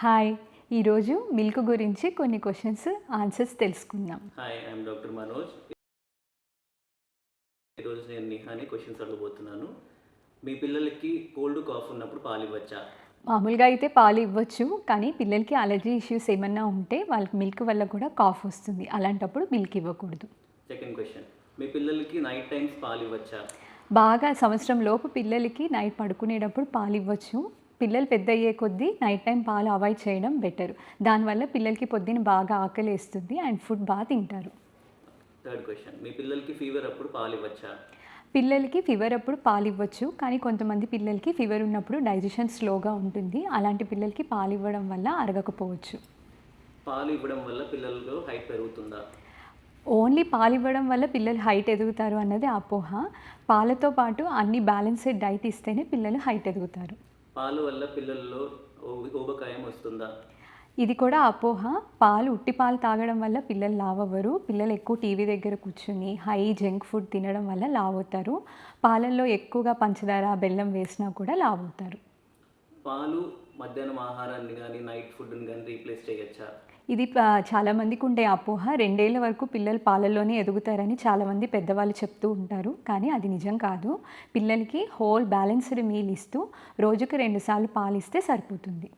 Hi! ఈరోజు milk గురించి కొన్ని క్వెషన్స్, ఆన్సర్స్ తెలుసుకుందాం. Hi, I'm doctor Manoj. ఈరోజు నేను నిహాని క్వశ్చన్స్ అడగబోతున్నాను. మీ పిల్లలకి కోల్డ్, కాఫ్ ఉన్నప్పుడు పాలు ఇవ్వచ్చా? మామూలుగా అయితే పాలు ఇవ్వచ్చు. కానీ పిల్లలకి అలర్జీ ఇష్యూస్ ఏమన్నా ఉంటే వాళ్ళకి మిల్క్ వల్ల కూడా కాఫ్ వస్తుంది. అలాంటప్పుడు మిల్క్ ఇవ్వకూడదు. సెకండ్ క్వశ్చన్, మీ పిల్లలకి నైట్ టైమ్స్ పాలు ఇవ్వచ్చా? బాగా సంవత్సరం లోపు పిల్లలకి నైట్ పడుకునేటప్పుడు పాలు ఇవ్వచ్చు. పిల్లలు పెద్ద అయ్యే కొద్దీ నైట్ టైం పాలు అవాయిడ్ చేయడం బెటర్. దానివల్ల పిల్లలకి పొద్దున బాగా ఆకలేస్తుంది అండ్ ఫుడ్ బాగా తింటారు. థర్డ్ క్వశ్చన్, మీ పిల్లలకి ఫీవర్ అప్పుడు పాలు ఇవ్వచ్చా? పిల్లలకి ఫీవర్ అప్పుడు పాలు ఇవ్వచ్చు. కానీ కొంతమంది పిల్లలకి ఫీవర్ ఉన్నప్పుడు డైజెషన్ స్లోగా ఉంటుంది. అలాంటి పిల్లలకి పాలు ఇవ్వడం వల్ల అరగకపోవచ్చు. పాలు ఇవ్వడం వల్ల పిల్లల్లో హైట్ పెరుగుతుందా? ఓన్లీ పాలు ఇవ్వడం వల్ల పిల్లలు హైట్ ఎదుగుతారు అన్నది అపోహ. పాలతో పాటు అన్ని బ్యాలెన్స్డ్ డైట్ ఇస్తేనే పిల్లలు హైట్ ఎదుగుతారు. పాలు వల్ల పిల్లల్లో ఊబకాయం వస్తుందా? ఇది కూడా అపోహ. ఉట్టి పాలు తాగడం వల్ల పిల్లలు లావవ్వరు. పిల్లలు ఎక్కువ టీవీ దగ్గర కూర్చుని జంక్ ఫుడ్ తినడం వల్ల లావవుతారు. పాలల్లో ఎక్కువగా పంచదార, బెల్లం వేసినా కూడా లావవుతారు. పాలు మధ్యాహ్నం ఆహారాన్ని కానీ నైట్ ఫుడ్ని కానీ రీప్లేస్ చేయొచ్చా? ఇది చాలామందికి ఉండే అపోహ. 2 ఏళ్ల వరకు పిల్లలు పాలల్లోనే ఎదుగుతారని చాలామంది పెద్దవాళ్ళు చెప్తూ ఉంటారు. కానీ అది నిజం కాదు. పిల్లలకి హోల్ బ్యాలెన్స్డ్ మీల్ ఇస్తూ రోజుకి 2 సార్లు పాలిస్తే సరిపోతుంది.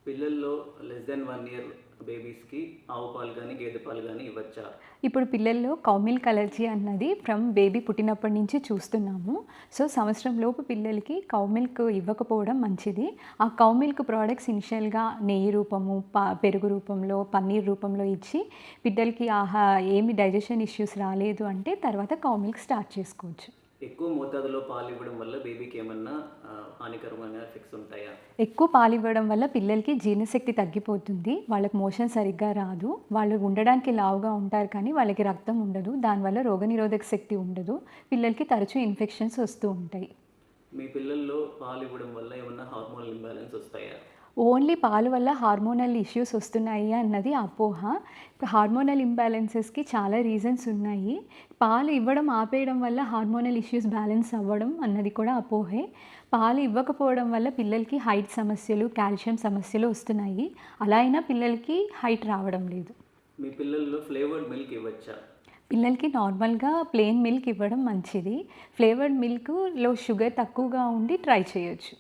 పిల్లల్లో లెస్ దెన్ 1 ఇయర్ బేబీస్కి ఆవు పాలు కానీ గేదె పాలు కానీ ఇవ్వచ్చా? ఇప్పుడు పిల్లల్లో కౌ మిల్క్ అలర్జీ అన్నది ఫ్రమ్ బేబీ పుట్టినప్పటి నుంచి చూస్తున్నాము. సో సంవత్సరం లోపు పిల్లలకి కౌ మిల్క్ ఇవ్వకపోవడం మంచిది. ఆ కౌ మిల్క్ ప్రోడక్ట్స్ ఇనిషియల్గా నెయ్యి రూపము, పెరుగు రూపంలో, పన్నీర్ రూపంలో ఇచ్చి బిడ్డలకి ఏమి డైజెషన్ ఇష్యూస్ రాలేదు అంటే తర్వాత కౌ మిల్క్ స్టార్ట్ చేసుకోవచ్చు. ఎక్కువ మోతాదులో పాలు ఇవ్వడం వల్ల బేబీకి ఏమన్నా హానికరమైన ఎఫెక్ట్స్ ఉంటాయా? ఎక్కువ పాలు ఇవ్వడం వల్ల పిల్లలకి జీర్ణశక్తి తగ్గిపోతుంది. వాళ్ళకి మోషన్ సరిగ్గా రాదు. వాళ్ళు ఉండడానికి లావుగా ఉంటారు కానీ వాళ్ళకి రక్తం ఉండదు. దానివల్ల రోగనిరోధక శక్తి ఉండదు. పిల్లలకి తరచూ ఇన్ఫెక్షన్స్ వస్తూ ఉంటాయి. మీ పిల్లల్లో పాలు ఇవ్వడం వల్ల ఏమన్నా హార్మోనల్ ఇంబ్యాలెన్స్ వస్తాయా? ఓన్లీ పాలు వల్ల హార్మోనల్ ఇష్యూస్ వస్తున్నాయి అన్నది అపోహ. హార్మోనల్ ఇంబ్యాలెన్సెస్కి చాలా రీజన్స్ ఉన్నాయి. పాలు ఇవ్వడం ఆపేయడం వల్ల హార్మోనల్ ఇష్యూస్ బ్యాలెన్స్ అవ్వడం అన్నది కూడా అపోహే. పాలు ఇవ్వకపోవడం వల్ల పిల్లలకి హైట్ సమస్యలు, కాల్షియం సమస్యలు వస్తున్నాయి. అలా అయినా పిల్లలకి హైట్ రావడం లేదు. మీ పిల్లల్లో ఫ్లేవర్డ్ మిల్క్ ఇవ్వచ్చా? పిల్లలకి నార్మల్గా ప్లెయిన్ మిల్క్ ఇవ్వడం మంచిది. ఫ్లేవర్డ్ మిల్క్లో షుగర్ తక్కువగా ఉండి ట్రై చేయొచ్చు.